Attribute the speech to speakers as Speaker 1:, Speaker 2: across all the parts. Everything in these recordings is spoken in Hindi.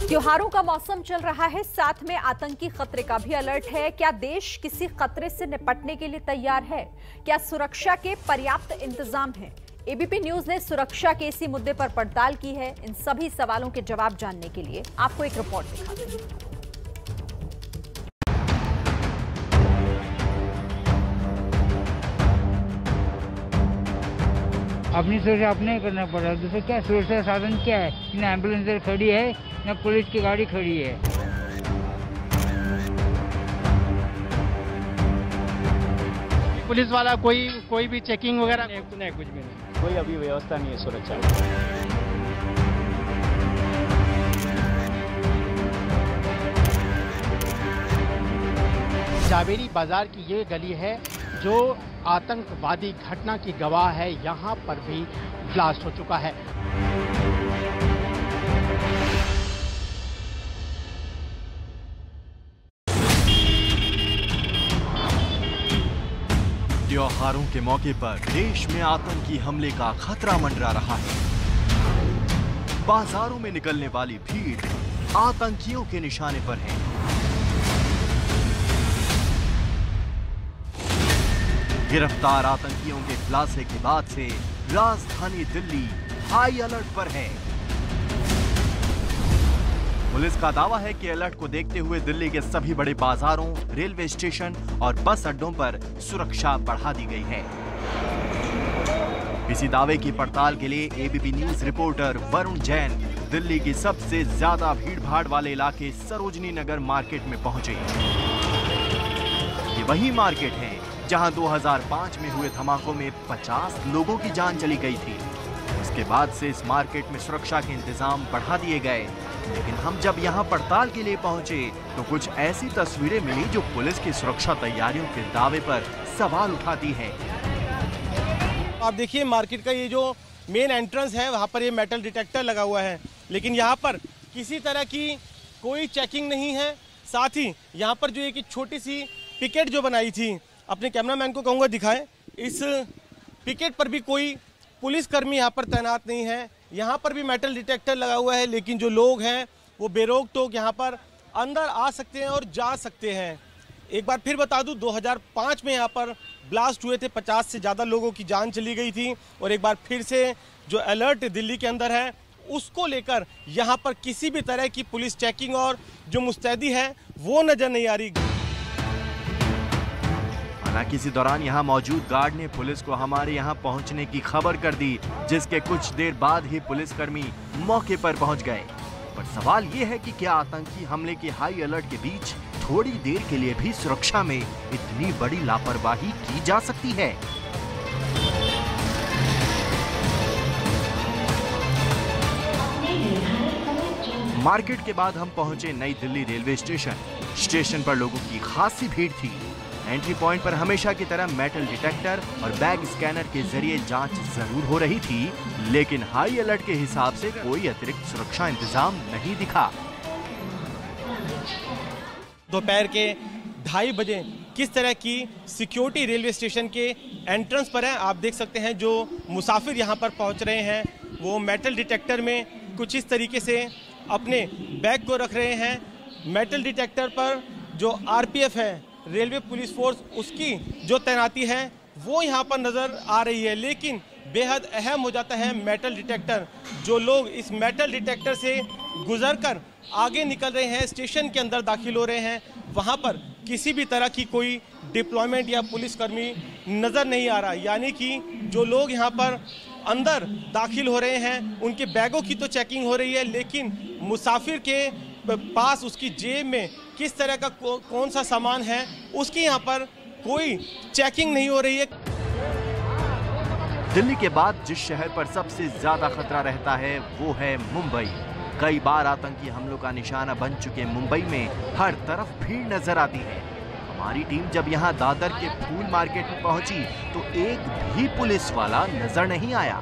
Speaker 1: त्योहारों का मौसम चल रहा है, साथ में आतंकी खतरे का भी अलर्ट है। क्या देश किसी खतरे से निपटने के लिए तैयार है? क्या सुरक्षा के पर्याप्त इंतजाम हैं? एबीपी न्यूज ने सुरक्षा के इसी मुद्दे पर पड़ताल की है। इन सभी सवालों के जवाब जानने के लिए आपको एक रिपोर्ट दिखाते हैं।
Speaker 2: अपनी सुरक्षा अपने करना पड़ रहा है। दूसरे क्या सुरक्षा साधन क्या है? न एम्बुलेंस खड़ी है, न पुलिस की गाड़ी खड़ी है।
Speaker 3: पुलिस वाला कोई भी चेकिंग वगैरह
Speaker 4: नहीं, कुछ भी नहीं, कोई अभी व्यवस्था नहीं है सुरक्षा।
Speaker 3: जावेरी बाजार की ये गली है जो आतंकवादी घटना की गवाह है। यहाँ पर भी ब्लास्ट हो चुका है।
Speaker 5: त्योहारों के मौके पर देश में आतंकी हमले का खतरा मंडरा रहा है। बाजारों में निकलने वाली भीड़ आतंकियों के निशाने पर है। गिरफ्तार आतंकियों के खुलासे के बाद से राजधानी दिल्ली हाई अलर्ट पर है। पुलिस का दावा है कि अलर्ट को देखते हुए दिल्ली के सभी बड़े बाजारों, रेलवे स्टेशन और बस अड्डों पर सुरक्षा बढ़ा दी गई है। इसी दावे की पड़ताल के लिए ABP news reporter Varun Jain Delhi की सबसे ज्यादा भीड़-भाड़ वाले इलाके सरोजनी नगर मार्केट में पहुंचे। ये वही मार्केट है जहां 2005 में हुए धमाकों में 50 लोगों की जान चली गई थी। उसके बाद से इस मार्केट में सुरक्षा के इंतजाम बढ़ा दिए गए। लेकिन हम जब यहां पड़ताल के लिए पहुंचे तो कुछ ऐसी तस्वीरें मिली जो पुलिस की सुरक्षा तैयारियों के दावे पर सवाल उठाती है।
Speaker 6: आप देखिए मार्केट का ये जो मेन एंट्रेंस है वहाँ पर ये मेटल डिटेक्टर लगा हुआ है, लेकिन यहाँ पर किसी तरह की कोई चेकिंग नहीं है। साथ ही यहाँ पर जो एक छोटी सी पिकेट जो बनाई थी, अपने कैमरामैन को कहूँगा दिखाएं, इस पिकेट पर भी कोई पुलिसकर्मी यहाँ पर तैनात नहीं है। यहाँ पर भी मेटल डिटेक्टर लगा हुआ है, लेकिन जो लोग हैं वो बेरोक टोक यहाँ पर अंदर आ सकते हैं और जा सकते हैं। एक बार फिर बता दूं, 2005 में यहाँ पर ब्लास्ट हुए थे, 50 से ज़्यादा लोगों की जान चली गई थी। और एक बार फिर से जो अलर्ट दिल्ली के अंदर है उसको लेकर यहाँ पर किसी भी तरह की पुलिस चेकिंग और जो मुस्तैदी है वो नज़र नहीं आ रही।
Speaker 5: हालांकि इसी दौरान यहाँ मौजूद गार्ड ने पुलिस को हमारे यहाँ पहुँचने की खबर कर दी, जिसके कुछ देर बाद ही पुलिसकर्मी मौके पर पहुँच गए। पर सवाल ये है कि क्या आतंकी हमले के हाई अलर्ट के बीच थोड़ी देर के लिए भी सुरक्षा में इतनी बड़ी लापरवाही की जा सकती है? मार्केट के बाद हम पहुंचे नई दिल्ली रेलवे स्टेशन पर लोगों की खासी भीड़ थी। एंट्री पॉइंट पर हमेशा की तरह मेटल डिटेक्टर और बैग स्कैनर के जरिए जांच जरूर हो रही थी, लेकिन हाई अलर्ट के हिसाब से कोई अतिरिक्त सुरक्षा इंतजाम नहीं दिखा।
Speaker 6: दोपहर के 2:30 बजे किस तरह की सिक्योरिटी रेलवे स्टेशन के एंट्रेंस पर है आप देख सकते हैं। जो मुसाफिर यहाँ पर पहुँच रहे हैं वो मेटल डिटेक्टर में कुछ इस तरीके से अपने बैग को रख रहे हैं। मेटल डिटेक्टर पर जो आरपीएफ है, रेलवे पुलिस फोर्स, उसकी जो तैनाती है वो यहाँ पर नज़र आ रही है। लेकिन बेहद अहम हो जाता है मेटल डिटेक्टर। जो लोग इस मेटल डिटेक्टर से गुजरकर आगे निकल रहे हैं, स्टेशन के अंदर दाखिल हो रहे हैं, वहाँ पर किसी भी तरह की कोई डिप्लॉयमेंट या पुलिसकर्मी नज़र नहीं आ रहा। यानी कि जो लोग यहाँ पर अंदर दाखिल हो रहे हैं उनके बैगों की तो चेकिंग हो रही है, लेकिन मुसाफिर के पास उसकी जेब में किस तरह का कौन सा सामान है उसकी यहाँ पर कोई चेकिंग नहीं हो रही है।
Speaker 5: दिल्ली के बाद जिस शहर पर सबसे ज्यादा खतरा रहता है वो है मुंबई। कई बार आतंकी हमलों का निशाना बन चुके मुंबई में हर तरफ भीड़ नजर आती है। हमारी टीम जब यहाँ दादर के फूल मार्केट में पहुंची तो एक भी पुलिस वाला नजर नहीं आया।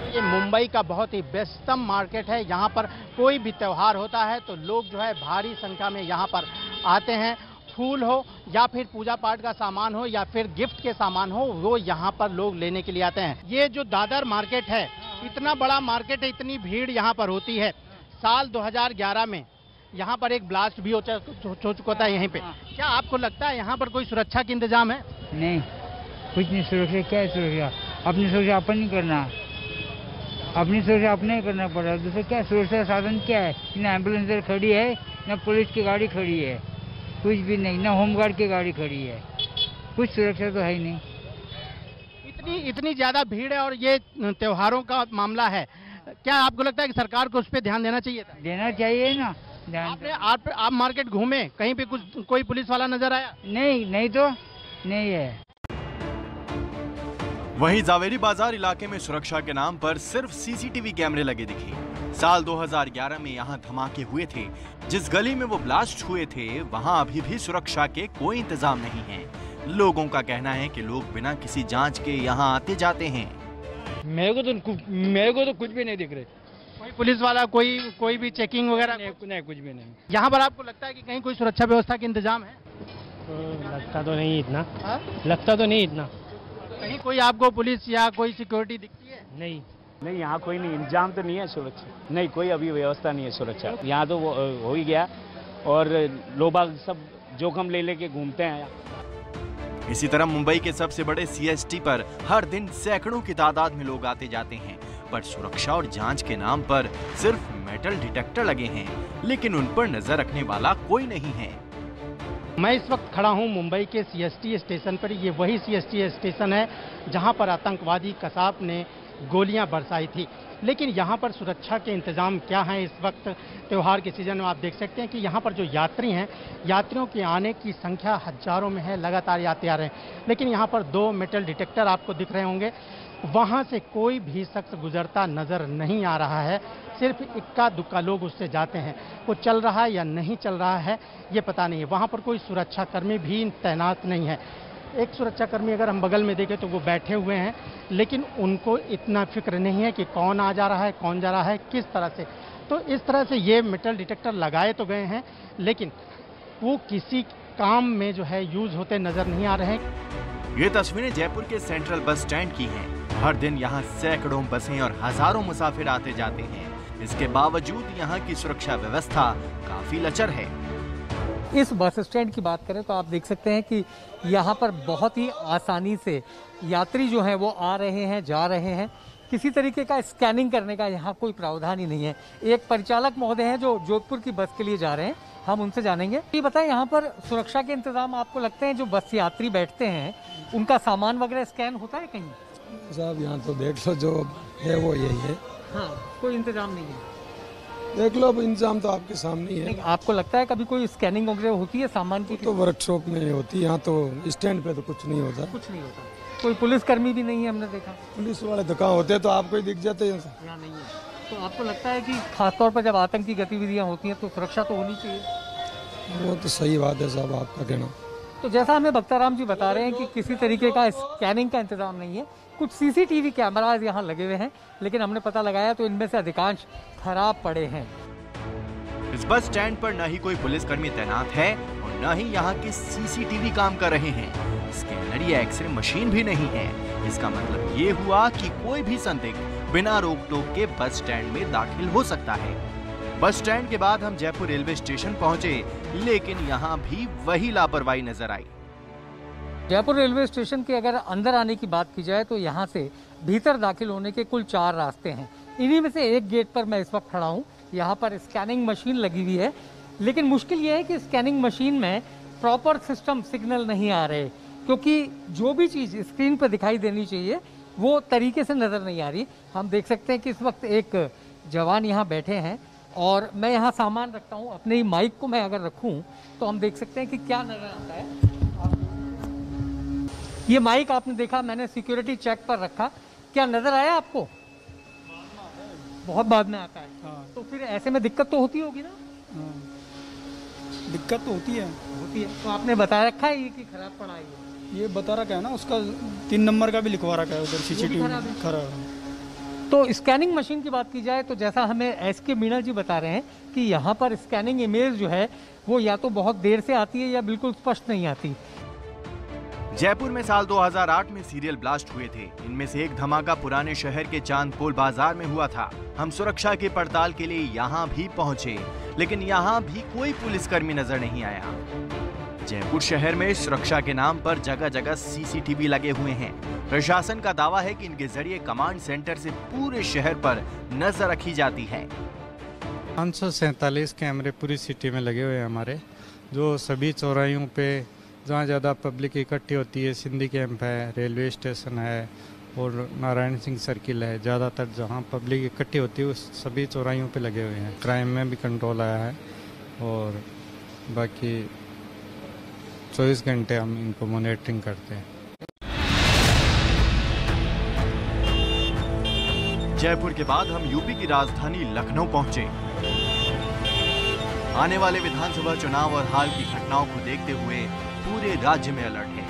Speaker 3: ये मुंबई का बहुत ही व्यस्तम मार्केट है। यहाँ पर कोई भी त्योहार होता है तो लोग जो है भारी संख्या में यहाँ पर आते हैं। फूल हो या फिर पूजा पाठ का सामान हो या फिर गिफ्ट के सामान हो, वो यहाँ पर लोग लेने के लिए आते हैं। ये जो दादर मार्केट है, इतना बड़ा मार्केट है, इतनी भीड़ यहाँ पर होती है। साल 2011 में यहाँ पर एक ब्लास्ट भी हो चुका था यहीं पे। क्या आपको लगता है यहाँ पर कोई सुरक्षा के इंतजाम है?
Speaker 2: नहीं, कुछ नहीं। सुरक्षा क्या है? सुरक्षा अपनी सुरक्षा अपन ही करना, अपनी सुरक्षा अपने ही करना पड़ेगा। दूसरा क्या सुरक्षा साधन क्या है? ना एम्बुलेंस खड़ी है, ना पुलिस की गाड़ी खड़ी है, कुछ भी नहीं, ना होमगार्ड की गाड़ी खड़ी है, कुछ सुरक्षा तो है ही नहीं।
Speaker 3: इतनी ज्यादा भीड़ है और ये त्योहारों का मामला है, क्या आपको लगता है कि सरकार को उस पर ध्यान देना चाहिए था?
Speaker 2: देना चाहिए ना ध्यान।
Speaker 3: आप मार्केट घूमे, कहीं पे कोई पुलिस वाला नजर आया?
Speaker 2: नहीं तो नहीं है।
Speaker 5: वहीं जावेरी बाजार इलाके में सुरक्षा के नाम पर सिर्फ सीसीटीवी कैमरे लगे दिखे। साल 2011 में यहाँ धमाके हुए थे। जिस गली में वो ब्लास्ट हुए थे वहाँ अभी भी सुरक्षा के कोई इंतजाम नहीं है। लोगों का कहना है कि लोग बिना किसी जांच के यहाँ आते जाते हैं।
Speaker 7: मेरे को तो कुछ भी नहीं दिख रहे।
Speaker 3: कोई पुलिस वाला कोई भी चेकिंग वगैरह?
Speaker 7: नहीं, कुछ भी नहीं।
Speaker 3: यहाँ पर आपको लगता है कि कहीं कोई सुरक्षा व्यवस्था का इंतजाम है?
Speaker 7: लगता तो नहीं इतना। लगता तो नहीं इतना।
Speaker 3: कहीं कोई आपको पुलिस या कोई सिक्योरिटी दिखती है?
Speaker 4: नहीं, यहाँ कोई नहीं, इंतजाम तो नहीं है सुरक्षा। नहीं, कोई अभी व्यवस्था नहीं है सुरक्षा। यहाँ तो हो ही गया और लोग बाग सब जोखिम ले लेके घूमते हैं।
Speaker 5: इसी तरह मुंबई के सबसे बड़े सीएसटी पर हर दिन सैकड़ों की तादाद में लोग आते जाते हैं, पर सुरक्षा और जांच के नाम पर सिर्फ मेटल डिटेक्टर लगे हैं, लेकिन उन पर नजर रखने वाला कोई नहीं है।
Speaker 3: मैं इस वक्त खड़ा हूं मुंबई के सीएसटी स्टेशन पर। ये वही सीएसटी स्टेशन है जहां पर आतंकवादी कसाब ने गोलियां बरसाई थी। लेकिन यहां पर सुरक्षा के इंतजाम क्या हैं इस वक्त त्यौहार के सीजन में? आप देख सकते हैं कि यहां पर जो यात्री हैं, यात्रियों के आने की संख्या हजारों में है, लगातार यात्री आ रहे हैं। लेकिन यहां पर 2 मेटल डिटेक्टर आपको दिख रहे होंगे, वहां से कोई भी शख्स गुजरता नजर नहीं आ रहा है। सिर्फ इक्का दुक्का लोग उससे जाते हैं। वो चल रहा है या नहीं चल रहा है ये पता नहीं है। वहां पर कोई सुरक्षाकर्मी भी तैनात नहीं है। एक सुरक्षाकर्मी अगर हम बगल में देखें तो वो बैठे हुए हैं, लेकिन उनको इतना फिक्र नहीं है कि कौन आ जा रहा है, कौन जा रहा है, किस तरह से। तो इस तरह से ये मेटल डिटेक्टर लगाए तो गए हैं, लेकिन वो किसी काम में जो है यूज होते नजर नहीं आ रहे हैं।
Speaker 5: ये तस्वीरें जयपुर के सेंट्रल बस स्टैंड की हैं। हर दिन यहाँ सैकड़ों बसें और हजारों मुसाफिर आते जाते हैं। इसके बावजूद यहाँ की सुरक्षा व्यवस्था काफी लचर है।
Speaker 8: इस बस स्टैंड की बात करें तो आप देख सकते हैं कि यहाँ पर बहुत ही आसानी से यात्री जो हैं वो आ रहे हैं, जा रहे हैं। किसी तरीके का स्कैनिंग करने का यहाँ कोई प्रावधान ही नहीं है। एक परिचालक महोदय हैं जो जोधपुर की बस के लिए जा रहे हैं, हम उनसे जानेंगे। ये बताएं, यहाँ पर सुरक्षा के इंतजाम आपको लगते हैं जो बस यात्री बैठते हैं उनका सामान वगैरह स्कैन होता है कहीं?
Speaker 9: साहब यहाँ तो देख लो, जो है वो यही है।
Speaker 8: हाँ, कोई इंतजाम नहीं है।
Speaker 9: देख लो, अब इंतजाम तो आपके सामने ही है।
Speaker 8: आपको लगता है कभी कोई स्कैनिंग वगैरह होती है सामान की?
Speaker 9: तो वर्कशॉप में ही होती है, यहाँ तो स्टैंड पे तो कुछ नहीं होता।
Speaker 8: कुछ नहीं होता। कोई पुलिसकर्मी भी नहीं है, हमने देखा।
Speaker 9: पुलिस वाले तो कहाँ होते हैं, तो आपको ही दिख जाते हैं।
Speaker 8: यहाँ नहीं है। तो आपको लगता है कि खासतौर पर जब आतंकी गतिविधियाँ होती हैं तो सुरक्षा तो होनी चाहिए?
Speaker 9: वो तो सही बात है साहब, आपका कहना।
Speaker 8: तो जैसा हमें बख्ताराम जी बता रहे हैं कि किसी तरीके का स्कैनिंग का इंतजाम नहीं है। कुछ सीसीटीवी कैमराज यहाँ लगे हुए हैं, लेकिन हमने पता लगाया तो इनमें से अधिकांश खराब पड़े हैं।
Speaker 5: इस बस स्टैंड पर न ही कोई पुलिसकर्मी तैनात है और न ही यहाँ के सीसीटीवी काम कर रहे हैं। स्कैनर या एक्सरे मशीन भी नहीं है। इसका मतलब ये हुआ कि कोई भी संदिग्ध बिना रोक टोक के बस स्टैंड में दाखिल हो सकता है। बस स्टैंड के बाद हम जयपुर रेलवे स्टेशन पहुंचे, लेकिन यहाँ भी वही लापरवाही नजर आई।
Speaker 8: जयपुर रेलवे स्टेशन के अगर अंदर आने की बात की जाए तो यहाँ से भीतर दाखिल होने के कुल 4 रास्ते हैं। इन्हीं में से एक गेट पर मैं इस वक्त खड़ा हूँ। यहाँ पर स्कैनिंग मशीन लगी हुई है, लेकिन मुश्किल ये है कि स्कैनिंग मशीन में प्रॉपर सिस्टम सिग्नल नहीं आ रहे, क्योंकि जो भी चीज़ स्क्रीन पर दिखाई देनी चाहिए वो तरीके से नज़र नहीं आ रही। हम देख सकते हैं कि इस वक्त एक जवान यहाँ बैठे हैं और मैं यहाँ सामान रखता हूँ। अपने ही माइक को मैं अगर रखूँ तो हम देख सकते हैं कि क्या नज़र आता है। ये माइक आपने देखा, मैंने सिक्योरिटी चेक पर रखा, क्या नज़र आया आपको? बहुत बाद में आता है। हाँ। तो फिर ऐसे में दिक्कत तो होती होगी ना?
Speaker 10: हाँ। दिक्कत तो होती है।
Speaker 8: तो आपने बता रखा है ये कि खराब पड़ा है?
Speaker 10: ये बता रखा है ना, उसका 3 नंबर का भी लिखवा रखा है उधर सीसीटीवी खराब।
Speaker 8: तो स्कैनिंग मशीन की बात की जाए तो जैसा हमें एसके मीणा जी बता रहे हैं कि यहाँ पर स्कैनिंग इमेज जो है वो या तो बहुत देर से आती है या बिल्कुल स्पष्ट नहीं आती।
Speaker 5: जयपुर में साल 2008 में सीरियल ब्लास्ट हुए थे। इनमें से एक धमाका पुराने शहर के चांदपोल बाजार में हुआ था। हम सुरक्षा की पड़ताल के लिए यहाँ भी पहुँचे, लेकिन यहाँ भी कोई पुलिसकर्मी नजर नहीं आया। जयपुर शहर में सुरक्षा के नाम पर जगह जगह सीसीटीवी लगे हुए हैं। प्रशासन का दावा है कि इनके जरिए कमांड सेंटर से पूरे शहर पर नजर रखी जाती है।
Speaker 11: 547 कैमरे पूरी सिटी में लगे हुए हैं हमारे, जो सभी चौराहों पे जहाँ ज़्यादा पब्लिक इकट्ठी होती है, सिंधी कैंप है, रेलवे स्टेशन है और नारायण सिंह सर्किल है, ज़्यादातर जहाँ पब्लिक इकट्ठी होती है उस सभी चौराहों पे लगे हुए हैं। क्राइम में भी कंट्रोल आया है और बाकी 24 घंटे हम इनको मॉनिटरिंग करते हैं।
Speaker 5: जयपुर के बाद हम यूपी की राजधानी लखनऊ पहुंचे। आने वाले विधानसभा चुनाव और हाल की घटनाओं को देखते हुए पूरे राज्य में अलर्ट है।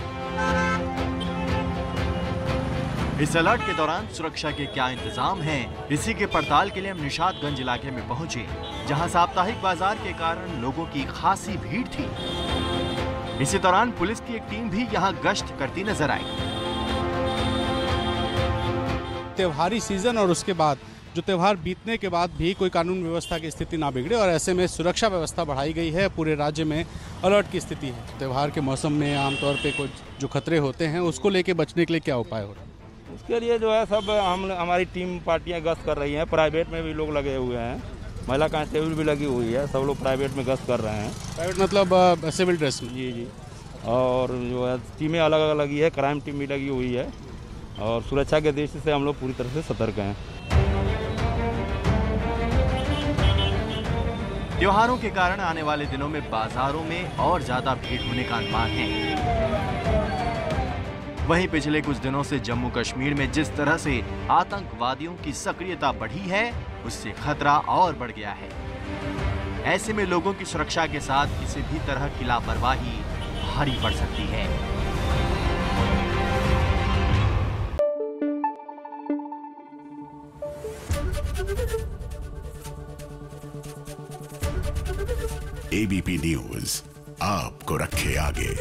Speaker 5: इस अलर्ट के दौरान सुरक्षा के क्या इंतजाम हैं, इसी के पड़ताल के लिए हम निशातगंज इलाके में पहुंचे, जहां साप्ताहिक बाजार के कारण लोगों की खासी भीड़ थी। इसी दौरान पुलिस की एक टीम भी यहां गश्त करती नजर आई।
Speaker 12: त्योहारी सीजन और उसके बाद जो त्यौहार बीतने के बाद भी कोई कानून व्यवस्था की स्थिति ना बिगड़े और ऐसे में सुरक्षा व्यवस्था बढ़ाई गई है। पूरे राज्य में अलर्ट की स्थिति है। त्यौहार के मौसम में आमतौर पे कुछ जो खतरे होते हैं उसको लेके बचने के लिए क्या उपाय हो रहा है?
Speaker 13: उसके लिए जो है सब हमारी टीम पार्टियां गश्त कर रही हैं। प्राइवेट में भी लोग लगे हुए हैं, महिला कांस्टेबल भी लगी हुई है, सब लोग प्राइवेट में गश्त कर रहे हैं।
Speaker 12: प्राइवेट मतलब सिविल ड्रेस में?
Speaker 13: जी। और जो है टीमें अलग अलग लगी है, क्राइम टीम भी लगी हुई है और सुरक्षा के दृष्टि से हम लोग पूरी तरह से सतर्क हैं।
Speaker 5: त्योहारों के कारण आने वाले दिनों में बाजारों में और ज्यादा भीड़ होने का अनुमान है। वहीं पिछले कुछ दिनों से जम्मू कश्मीर में जिस तरह से आतंकवादियों की सक्रियता बढ़ी है, उससे खतरा और बढ़ गया है। ऐसे में लोगों की सुरक्षा के साथ किसी भी तरह की लापरवाही भारी पड़ सकती है।
Speaker 14: एबीपी न्यूज आपको रखे आगे।